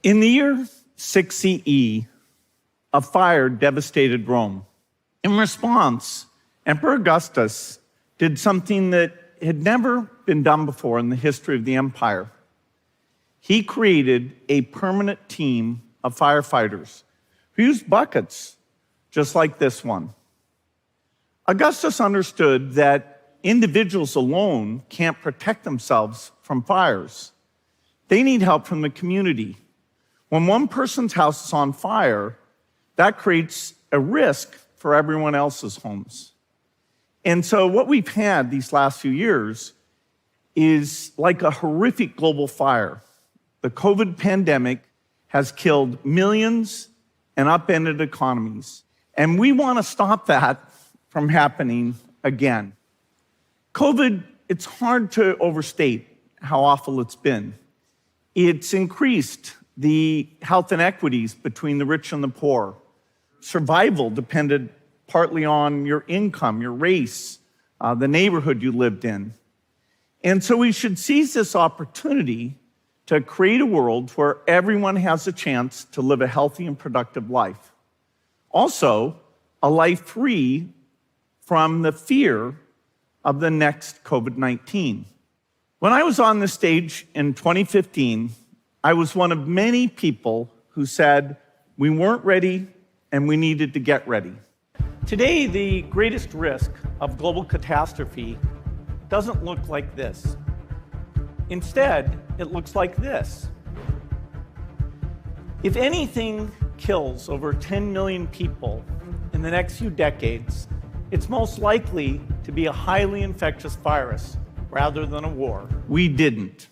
In the year 6 CE, a fire devastated Rome. In response, Emperor Augustus did something that had never been done before in the history of the empire. He created a permanent team of firefighters who used buckets, just like this one. Augustus understood that individuals alone can't protect themselves from fires. They need help from the community. When one person's house is on fire, that creates a risk for everyone else's homes. And so what we've had these last few years is like a horrific global fire. The COVID pandemic has killed millions and upended economies. And we want to stop that from happening again. COVID, it's hard to overstate how awful it's been. It's increased the health inequities between the rich and the poor. Survival depended partly on your income, your race, the neighborhood you lived in. And so we should seize this opportunity to create a world where everyone has a chance to live a healthy and productive life. Also, a life free from the fear of the next COVID-19. When I was on the stage in 2015, I was one of many people who said we weren't ready and we needed to get ready. Today, the greatest risk of global catastrophe doesn't look like this. Instead, it looks like this. If anything kills over 10 million people in the next few decades, it's most likely to be a highly infectious virus rather than a war. We didn't.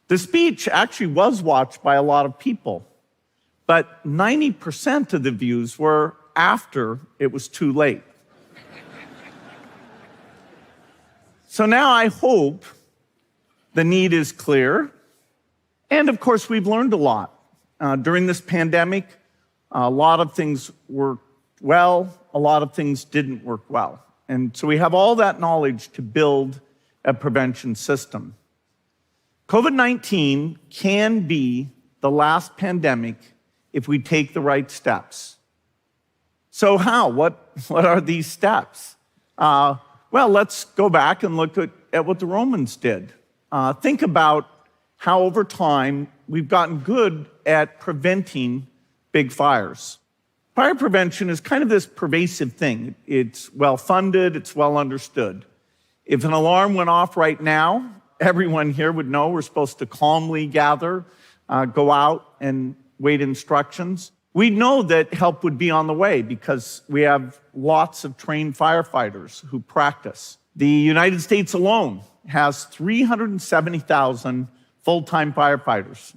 The speech actually was watched by a lot of people, but 90% of the views were after it was too late. So now I hope the need is clear. And of course, we've learned a lot. During this pandemic, a lot of things worked well, a lot of things didn't work well. And so we have all that knowledge to build a prevention system. COVID-19 can be the last pandemic if we take the right steps. So how? What are these steps? Well, let's go back and look at what the Romans did. Think about how over time we've gotten good at preventing big fires. Fire prevention is kind of this pervasive thing. It's well-funded, it's well understood. If an alarm went off right now, everyone here would know we're supposed to calmly gather, go out and wait instructions. We'd know that help would be on the way because we have lots of trained firefighters who practice. The United States alone has 370,000 full-time firefighters,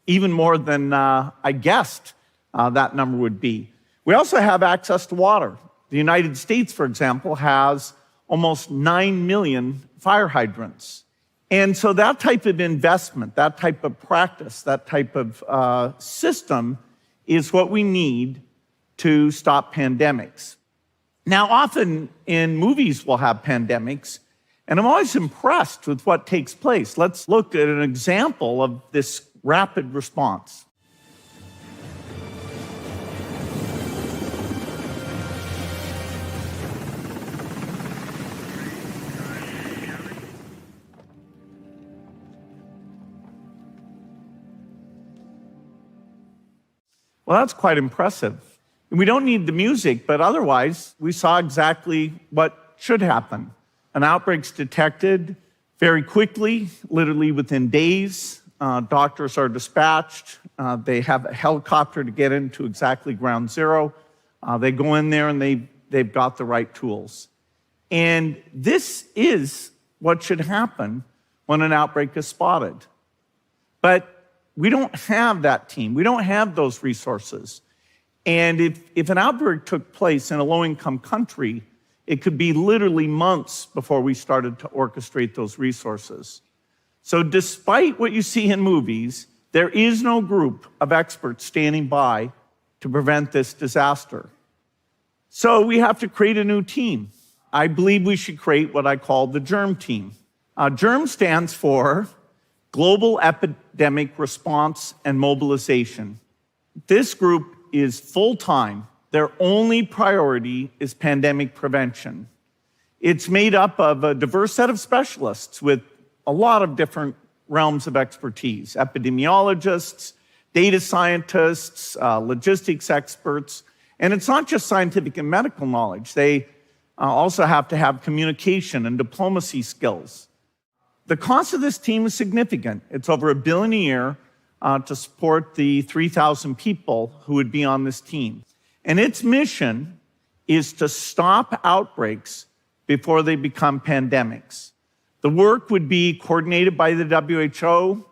even more than I guessed that number would be. We also have access to water. The United States, for example, has almost 9 million fire hydrants. And so that type of investment, that type of practice, that type of system is what we need to stop pandemics. Now, often in movies we'll have pandemics, and I'm always impressed with what takes place. Let's look at an example of this rapid response. Well, that's quite impressive. We don't need the music, but otherwise, we saw exactly what should happen. An outbreak's detected very quickly, literally within days. Doctors are dispatched. They have a helicopter to get into exactly ground zero. They go in there and they've got the right tools. And this is what should happen when an outbreak is spotted. But we don't have that team. We don't have those resources. And if an outbreak took place in a low-income country, it could be literally months before we started to orchestrate those resources. So despite what you see in movies, there is no group of experts standing by to prevent this disaster. So we have to create a new team. I believe we should create what I call the GERM team. GERM stands for Global Epidemic Response and Mobilization. This group is full-time. Their only priority is pandemic prevention. It's made up of a diverse set of specialists with a lot of different realms of expertise: epidemiologists, data scientists, logistics experts. And it's not just scientific and medical knowledge. They also have to have communication and diplomacy skills. The cost of this team is significant. It's over $1 billion a year to support the 3,000 people who would be on this team. And its mission is to stop outbreaks before they become pandemics. The work would be coordinated by the WHO.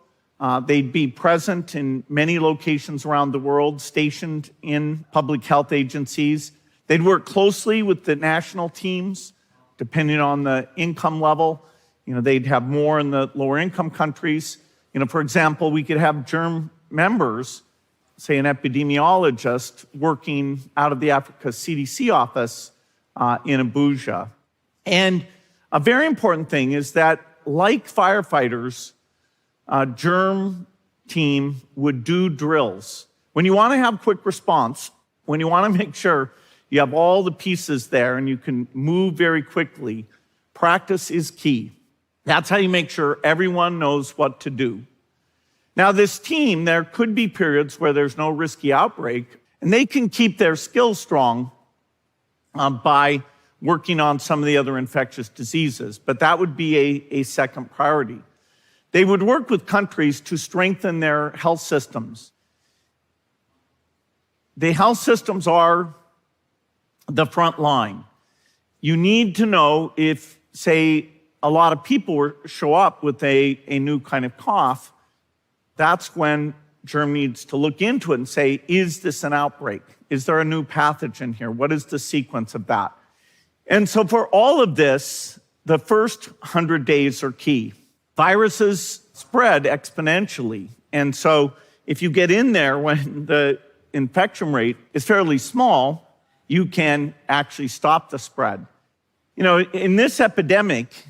They'd be present in many locations around the world, stationed in public health agencies. They'd work closely with the national teams, depending on the income level. They'd have more in the lower income countries. For example, we could have germ members, say an epidemiologist, working out of the Africa CDC office in Abuja. And a very important thing is that, like firefighters, a germ team would do drills. When you want to have quick response, when you want to make sure you have all the pieces there and you can move very quickly, practice is key. That's how you make sure everyone knows what to do. Now, this team, there could be periods where there's no risky outbreak, and they can keep their skills strong by working on some of the other infectious diseases, but that would be a second priority. They would work with countries to strengthen their health systems. The health systems are the front line. You need to know if, say, a lot of people show up with a new kind of cough. That's when germ needs to look into it and say, is this an outbreak? Is there a new pathogen here? What is the sequence of that? And so for all of this, the first 100 days are key. Viruses spread exponentially. And so if you get in there when the infection rate is fairly small, you can actually stop the spread. In this epidemic,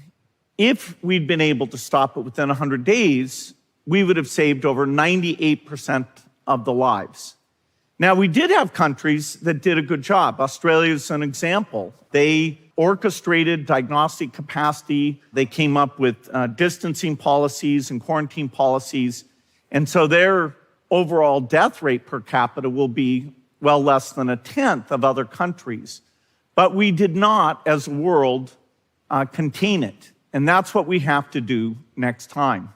if we'd been able to stop it within 100 days, we would have saved over 98% of the lives. Now, we did have countries that did a good job. Australia is an example. They orchestrated diagnostic capacity. They came up with distancing policies and quarantine policies. And so their overall death rate per capita will be well less than a tenth of other countries. But we did not, as a world, contain it. And that's what we have to do next time.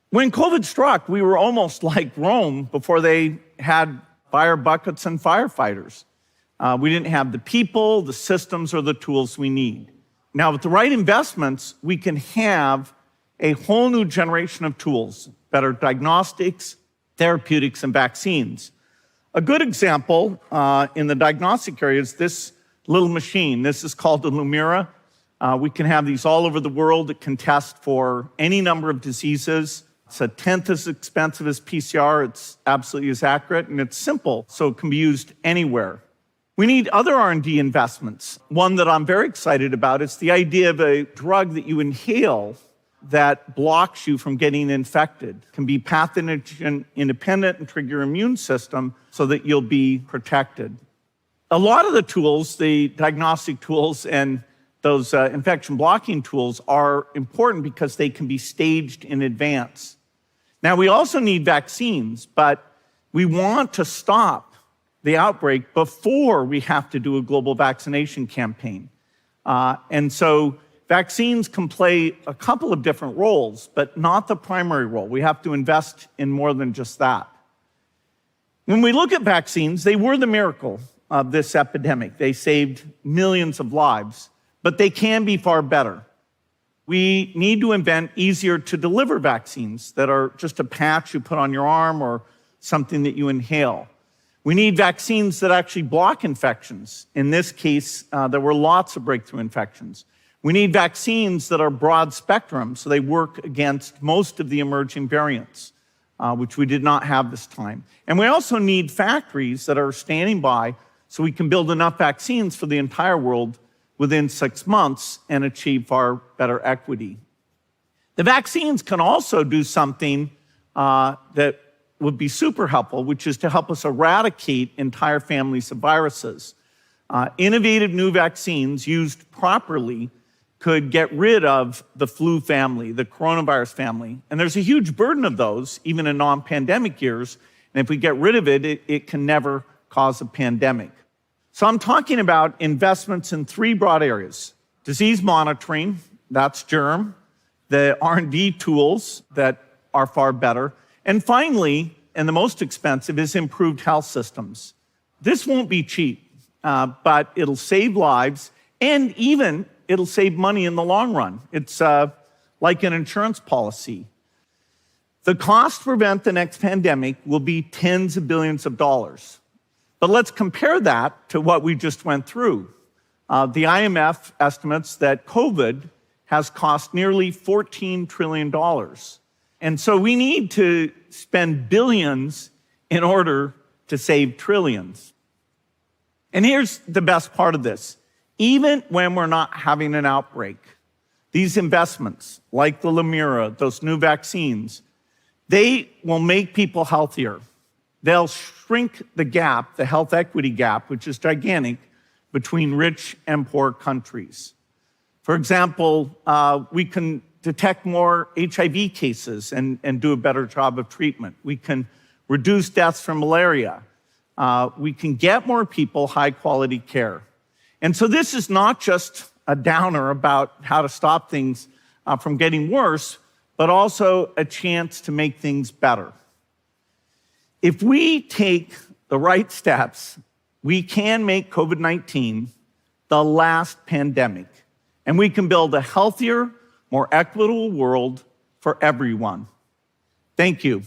When COVID struck, we were almost like Rome before they had fire buckets and firefighters. We didn't have the people, the systems, or the tools we need. Now, with the right investments, we can have a whole new generation of tools, better diagnostics, therapeutics, and vaccines. A good example in the diagnostic area is this little machine. This is called the Lumira. We can have these all over the world. It can test for any number of diseases. It's a tenth as expensive as PCR. It's absolutely as accurate, and it's simple, so it can be used anywhere. We need other R&D investments. One that I'm very excited about is the idea of a drug that you inhale that blocks you from getting infected. It can be pathogen independent and trigger your immune system so that you'll be protected. A lot of the tools, the diagnostic tools and those infection blocking tools, are important because they can be staged in advance. Now, we also need vaccines, but we want to stop the outbreak before we have to do a global vaccination campaign. And so vaccines can play a couple of different roles, but not the primary role. We have to invest in more than just that. When we look at vaccines, they were the miracle of this epidemic. They saved millions of lives, but they can be far better. We need to invent easier to deliver vaccines that are just a patch you put on your arm or something that you inhale. We need vaccines that actually block infections. In this case, there were lots of breakthrough infections. We need vaccines that are broad spectrum, so they work against most of the emerging variants, which we did not have this time. And we also need factories that are standing by so we can build enough vaccines for the entire world within 6 months and achieve far better equity. The vaccines can also do something that would be super helpful, which is to help us eradicate entire families of viruses. Innovative new vaccines used properly could get rid of the flu family, the coronavirus family. And there's a huge burden of those, even in non-pandemic years. And if we get rid of it, it can never cause a pandemic. So I'm talking about investments in three broad areas: disease monitoring, that's germ, the R&D tools that are far better, and finally, and the most expensive, is improved health systems. This won't be cheap, but it'll save lives, and even it'll save money in the long run. It's like an insurance policy. The cost to prevent the next pandemic will be tens of billions of dollars. But let's compare that to what we just went through. The IMF estimates that COVID has cost nearly $14 trillion. And so we need to spend billions in order to save trillions. And here's the best part of this. Even when we're not having an outbreak, these investments, like the Lamira, those new vaccines, they will make people healthier. They'll shrink the gap, the health equity gap, which is gigantic, between rich and poor countries. For example, we can detect more HIV cases and do a better job of treatment. We can reduce deaths from malaria. We can get more people high-quality care. And so this is not just a downer about how to stop things from getting worse, but also a chance to make things better. If we take the right steps, we can make COVID-19 the last pandemic, and we can build a healthier, more equitable world for everyone. Thank you.